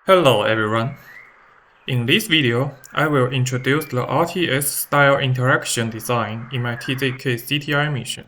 Hello everyone. In this video, I will introduce the RTS style interaction design in my TZK CTI mission,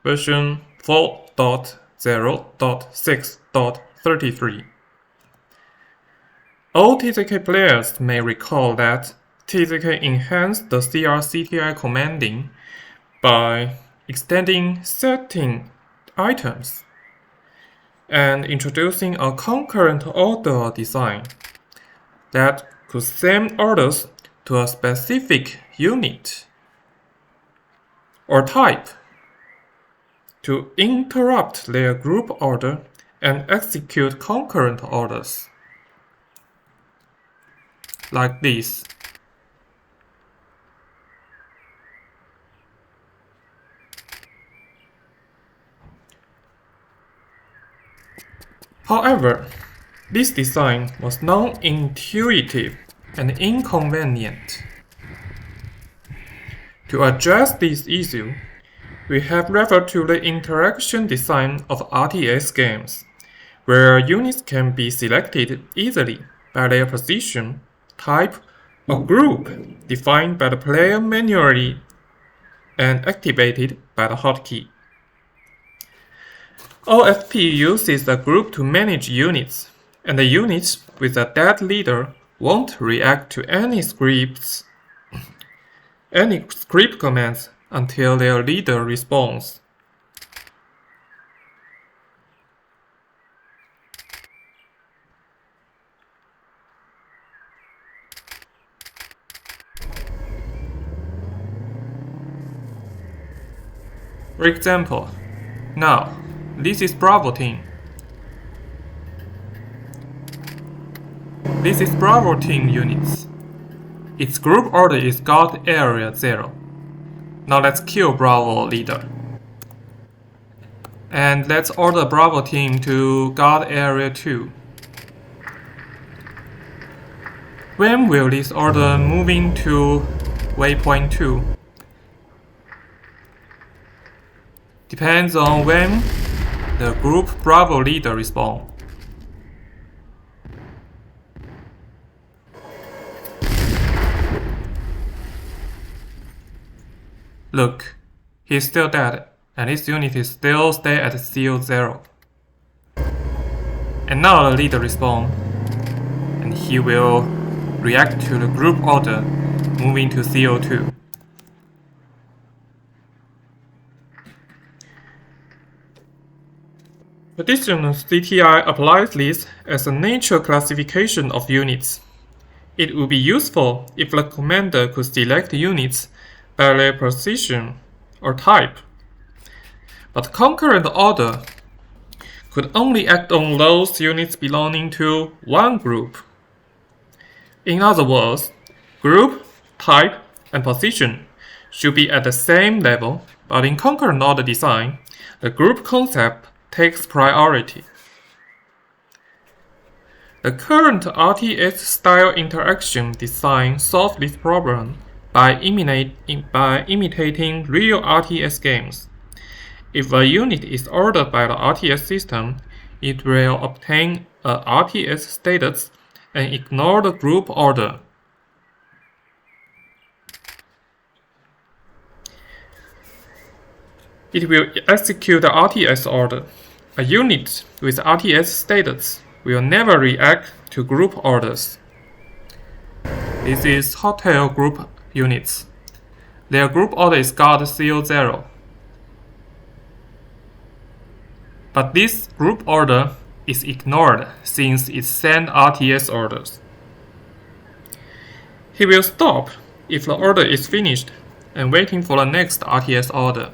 version 4.0.6.33. All TZK players may recall that TZK enhanced the CTI commanding by extending setting items and introducing a concurrent order design that could send orders to a specific unit or type to interrupt their group order and execute concurrent orders, like this. However, this design was non-intuitive and inconvenient. To address this issue, we have referred to the interaction design of RTS games, where units can be selected easily by their position, type, or group defined by the player manually and activated by the hotkey. OFP uses a group to manage units, and the units with a dead leader won't react to any script commands until their leader responds. For example, now, this is Bravo team. This is Bravo team units. Its group order is guard area 0. Now let's kill Bravo leader. And let's order Bravo team to guard area 2. When will this order moving to waypoint 2? Depends on when the group Bravo leader responds. Look, he's still dead, and his unit is still stay at CO0. And now the leader responds, and he will react to the group order moving to CO2. Traditional CTI applies this as a nature classification of units. It would be useful if the commander could select units by their position or type. But concurrent order could only act on those units belonging to one group. In other words, group, type, and position should be at the same level, but in concurrent order design, the group concept takes priority. The current RTS style interaction design solves this problem by imitating real RTS games. If a unit is ordered by the RTS system, it will obtain a RTS status and ignore the group order. It will execute the RTS order. A unit with RTS status will never react to group orders. This is hotel group units. Their group order is guard CO0. But this group order is ignored since it sends RTS orders. He will stop if the order is finished and waiting for the next RTS order.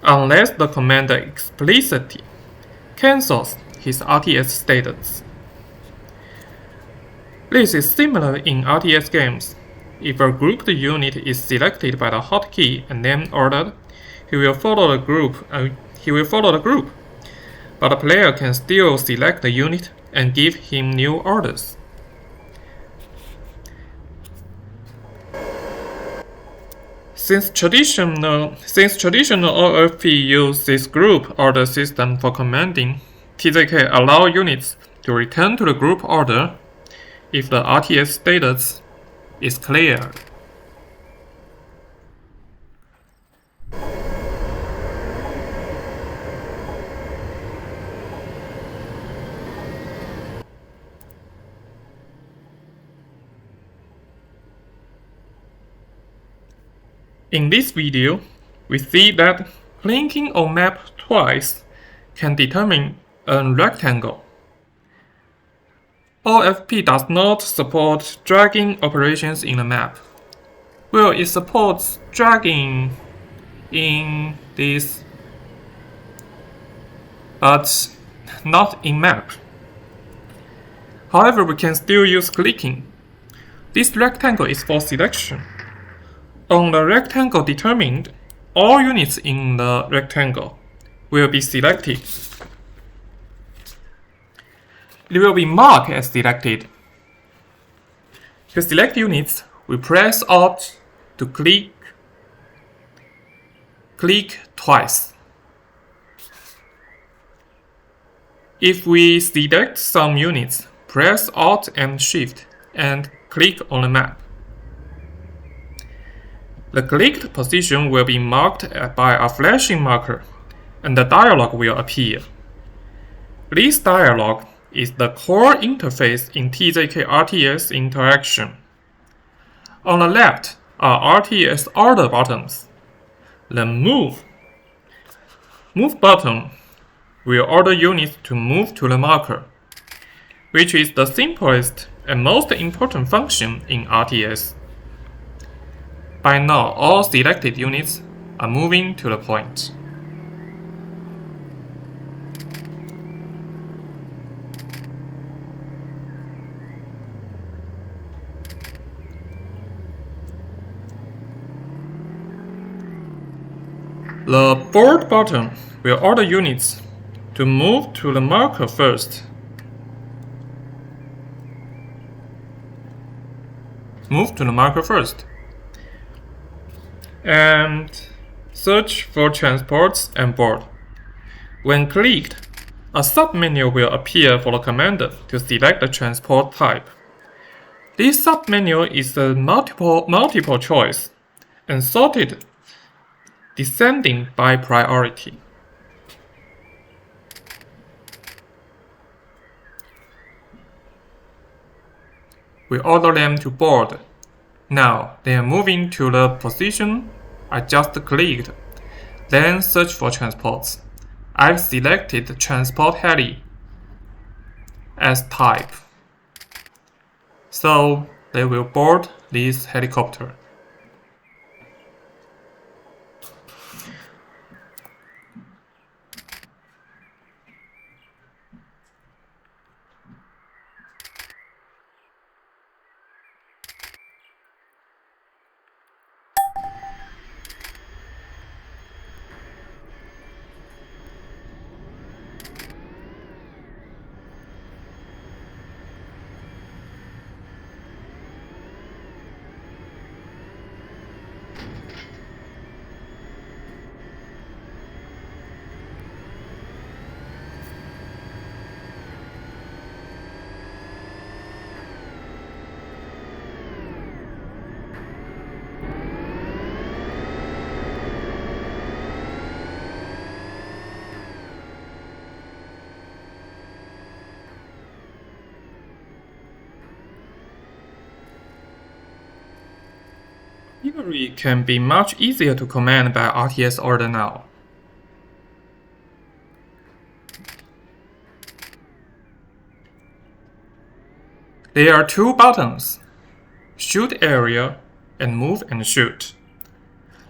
Unless the commander explicitly cancels his RTS status. This is similar in RTS games. If a grouped unit is selected by the hotkey and then ordered, he will follow the group. But the player can still select the unit and give him new orders. Since traditional OFP use this group order system for commanding, TZK allow units to return to the group order if the RTS status is cleared. In this video, we see that clicking on map twice can determine a rectangle. OFP does not support dragging operations in the map. Well, it supports dragging in this, but not in map. However, we can still use clicking. This rectangle is for selection. On the rectangle determined, all units in the rectangle will be selected. It will be marked as selected. To select units, we press Alt to click twice. If we select some units, press Alt and Shift and click on the map. The clicked position will be marked by a flashing marker, and the dialog will appear. This dialog is the core interface in TZK RTS interaction. On the left are RTS order buttons. The Move button will order units to move to the marker, which is the simplest and most important function in RTS. By now, all selected units are moving to the point. The Board button will order units to move to the marker first. And search for transports and board. When clicked, a submenu will appear for the commander to select the transport type. This submenu is a multiple choice and sorted descending by priority. We order them to board. Now they are moving to the position I just clicked. Then search for transports. I've selected transport heli as type, so they will board this helicopter. Artillery can be much easier to command by RTS order now. There are two buttons, Shoot Area and Move and Shoot.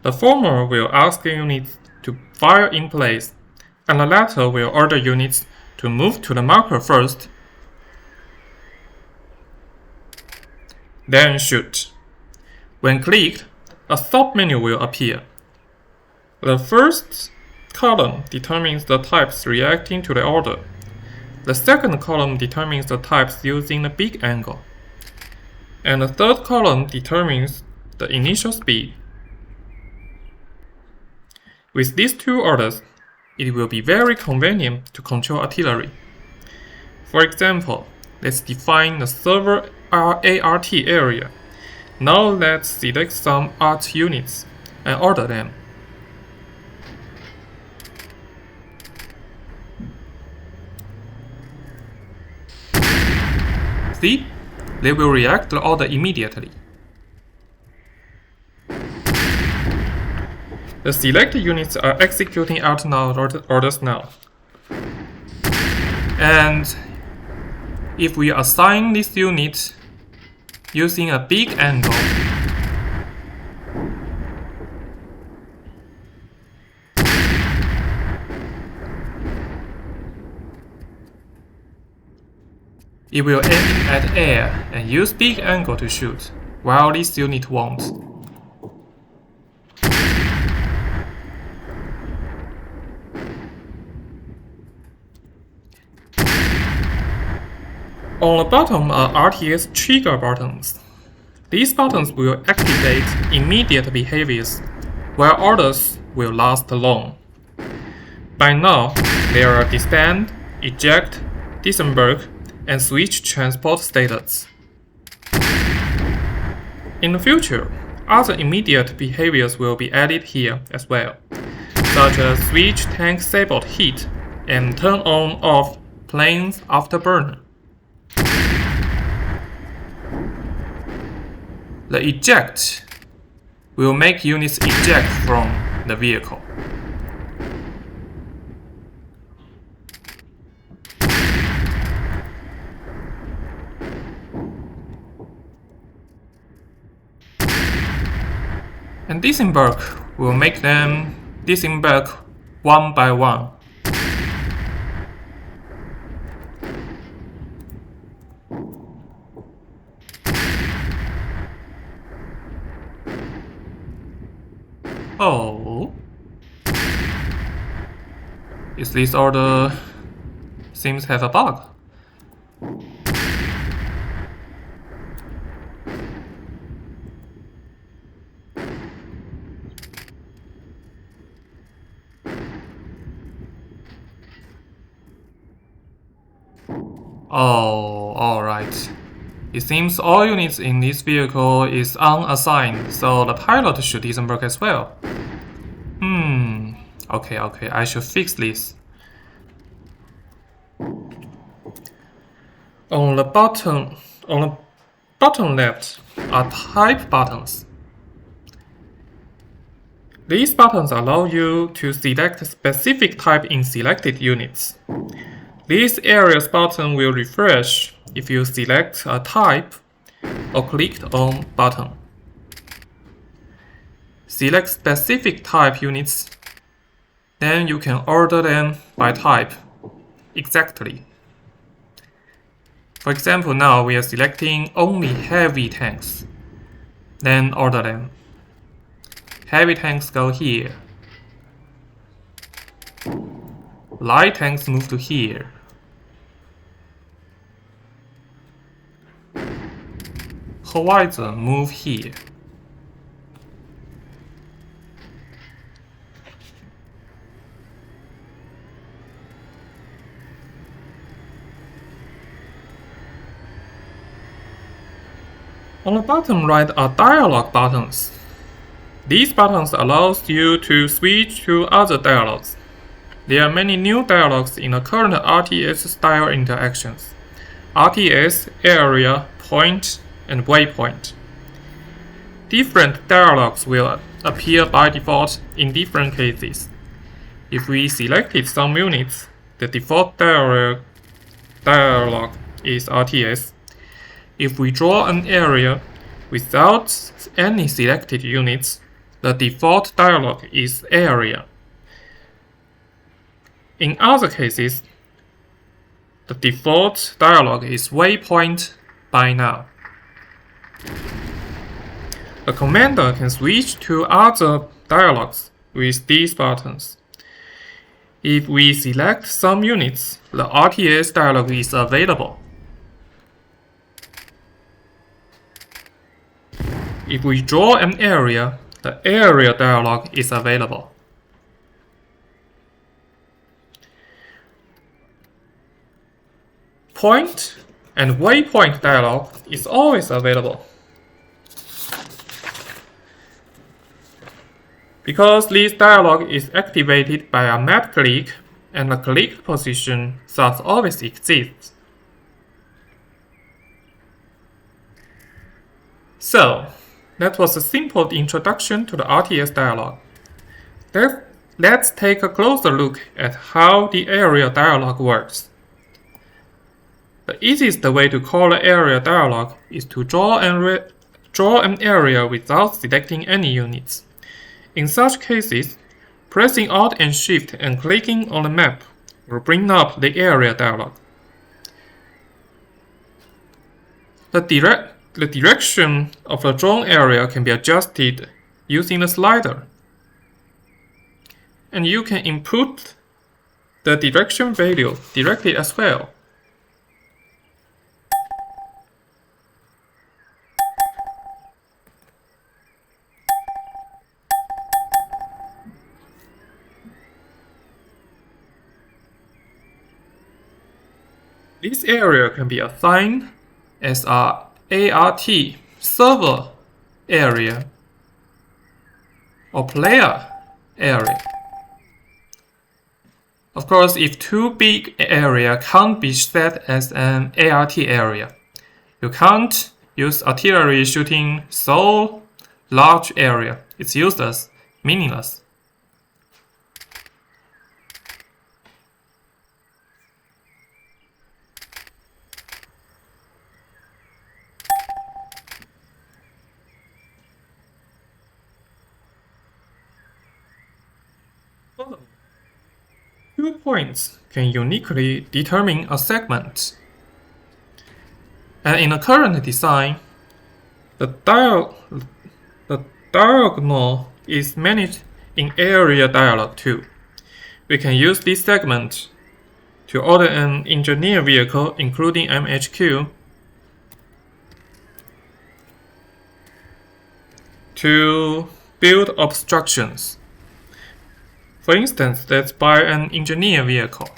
The former will ask units to fire in place, and the latter will order units to move to the marker first, then shoot. When clicked, a submenu will appear. The first column determines the types reacting to the order. The second column determines the types using the big angle. And the third column determines the initial speed. With these two orders, it will be very convenient to control artillery. For example, let's define the server ART area. Now let's select some ART units and order them. See? They will react to the order immediately. The selected units are executing out now orders now. And if we assign this unit using a big angle, it will aim at air and use big angle to shoot, while this unit won't. On the bottom are RTS trigger buttons. These buttons will activate immediate behaviors, while orders will last long. By now, there are disband, eject, disembark, and switch transport status. In the future, other immediate behaviors will be added here as well, such as switch tank sabot heat and turn on off planes afterburner. The eject will make units eject from the vehicle. And disembark will make them disembark one by one. Oh, is this order seems to have a bug? Oh, alright. It seems all units in this vehicle is unassigned, so the pilot should disembark as well. Okay, I should fix this. On the bottom left are type buttons. These buttons allow you to select a specific type in selected units. This areas button will refresh if you select a type or clicked on button. Select specific type units, then you can order them by type exactly. For example, now we are selecting only heavy tanks, then order them. Heavy tanks go here. Light tanks move to here. Howitzer move here. On the bottom right are dialog buttons. These buttons allows you to switch to other dialogues. There are many new dialogues in the current RTS style interactions. RTS, area, point, and waypoint. Different dialogues will appear by default in different cases. If we selected some units, the default dialogue is RTS. If we draw an area without any selected units, the default dialog is area. In other cases, the default dialog is waypoint by now. The commander can switch to other dialogues with these buttons. If we select some units, the RTS dialog is available. If we draw an area, the area dialog is available. point and waypoint dialog is always available. Because this dialog is activated by a map click and the click position thus always exists. So, that was a simple introduction to the RTS dialog. Let's take a closer look at how the area dialog works. The easiest way to call the area dialog is to draw an area without selecting any units. In such cases, pressing Alt and Shift and clicking on the map will bring up the area dialog. The direction of the drawn area can be adjusted using the slider. And you can input the direction value directly as well. This area can be assigned as a ART server area or player area. Of course, if too big area can't be set as an ART area. You can't use artillery shooting so large area. It's useless, meaningless. Two points can uniquely determine a segment. And in the current design, the diagonal is managed in area dialog too. We can use this segment to order an engineer vehicle including MHQ to build obstructions. For instance, let's buy an engineer vehicle.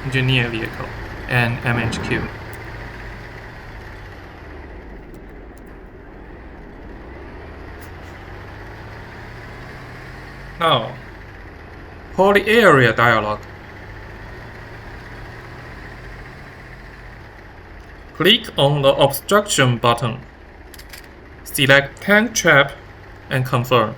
Engineer vehicle and MHQ. Now, for the area dialog, click on the obstruction button, select tank trap and confirm.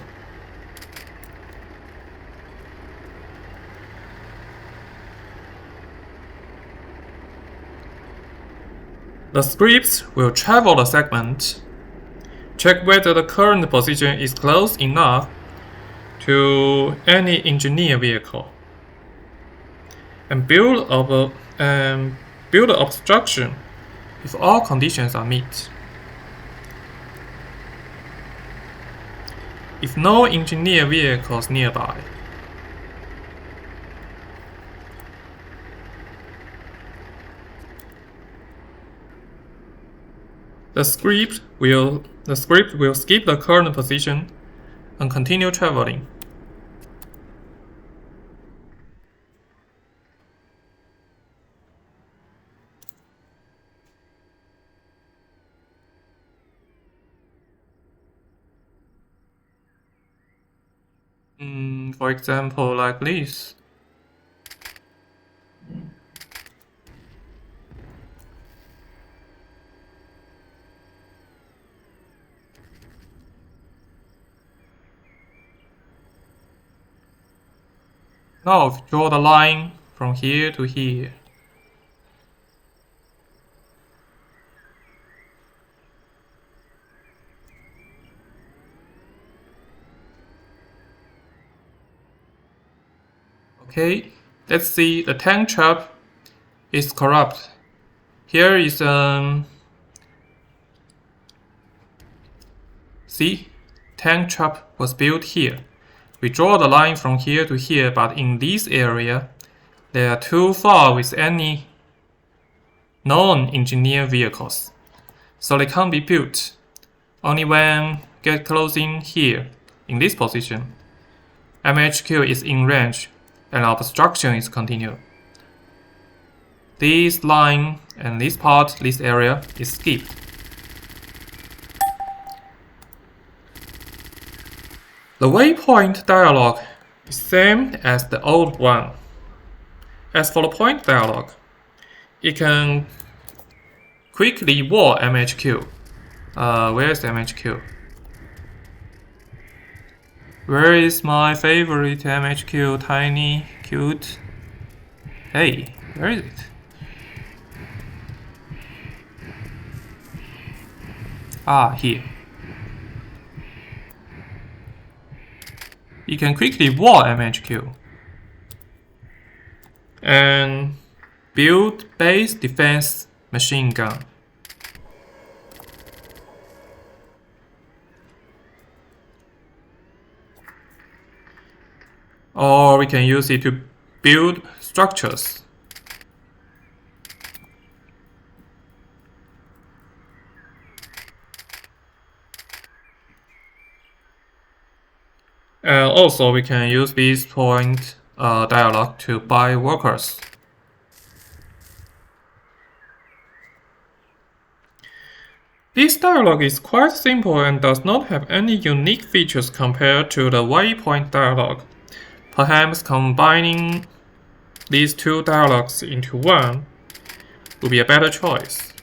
The scripts will travel the segment, check whether the current position is close enough to any engineer vehicle, and build an obstruction if all conditions are met. If no engineer vehicles nearby, the script will skip the current position and continue traveling. For example, like this. Now draw the line from here to here. Okay, let's see, the tank trap is corrupt. Here is see, tank trap was built here. We draw the line from here to here, but in this area, They are too far with any non-engineered vehicles, so they can't be built. Only when get close in here, in this position, MHQ is in range and obstruction is continued. This line and this part, this area, is skipped. The waypoint dialog is same as the old one. As for the point dialog, it can quickly wall MHQ. Where is MHQ? Where is my favorite MHQ? Tiny, cute. Hey, where is it? Here. You can quickly wall MHQ and build base defense machine gun. Or we can use it to build structures. And also we can use this point dialog to buy workers. This dialog is quite simple and does not have any unique features compared to the waypoint dialog. Perhaps combining these two dialogs into one would be a better choice.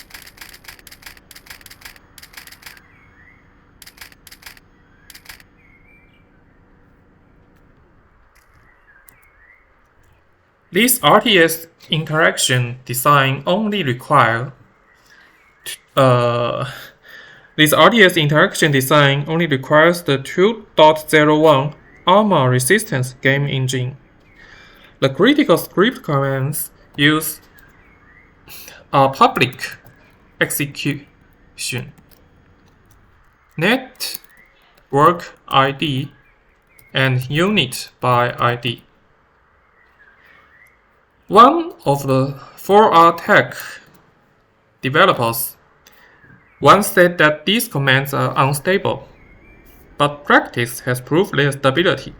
This RTS interaction design only requires the 2.01 armor resistance game engine. The critical script commands use public execution, network ID, and unit by ID. One of the 4R Tech developers once said that these commands are unstable, but practice has proved their stability.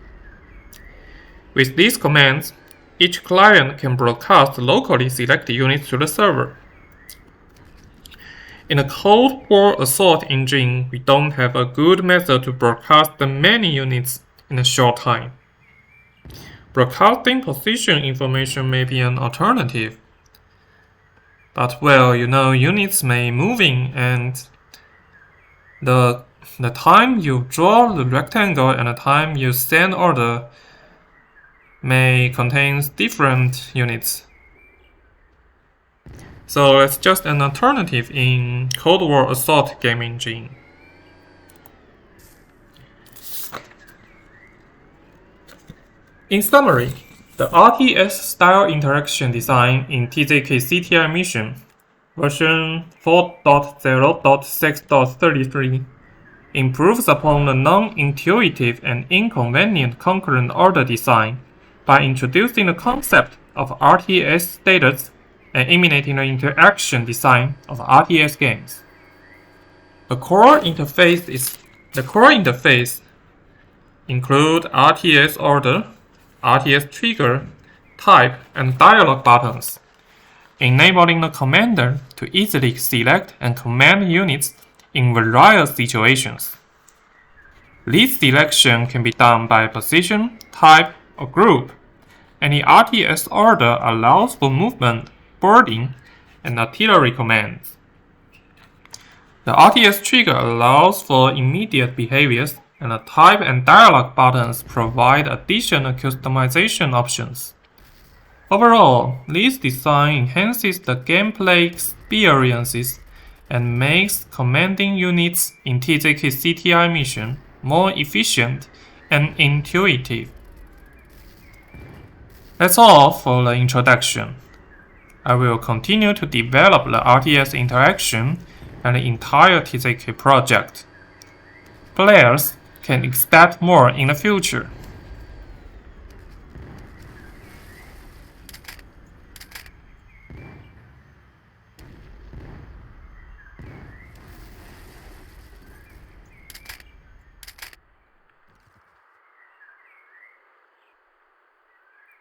With these commands, each client can broadcast locally selected units to the server. In a Cold War assault engine, we don't have a good method to broadcast many units in a short time. Broadcasting position information may be an alternative. But well, units may moving, and the time you draw the rectangle and the time you send order may contain different units. So it's just an alternative in Cold War assault game engine. In summary, the RTS style interaction design in TZK CTI mission version 4.0.6.33 improves upon the non-intuitive and inconvenient concurrent order design by introducing the concept of RTS status and eliminating the interaction design of RTS games. The core interface include RTS order, RTS trigger, type, and dialog buttons, enabling the commander to easily select and command units in various situations. This selection can be done by position, type, or group. Any RTS order allows for movement, boarding, and artillery commands. The RTS trigger allows for immediate behaviors, and the type and dialog buttons provide additional customization options. Overall, this design enhances the gameplay experiences and makes commanding units in TZK CTI mission more efficient and intuitive. That's all for the introduction. I will continue to develop the RTS interaction and the entire TZK project. Players can expect more in the future.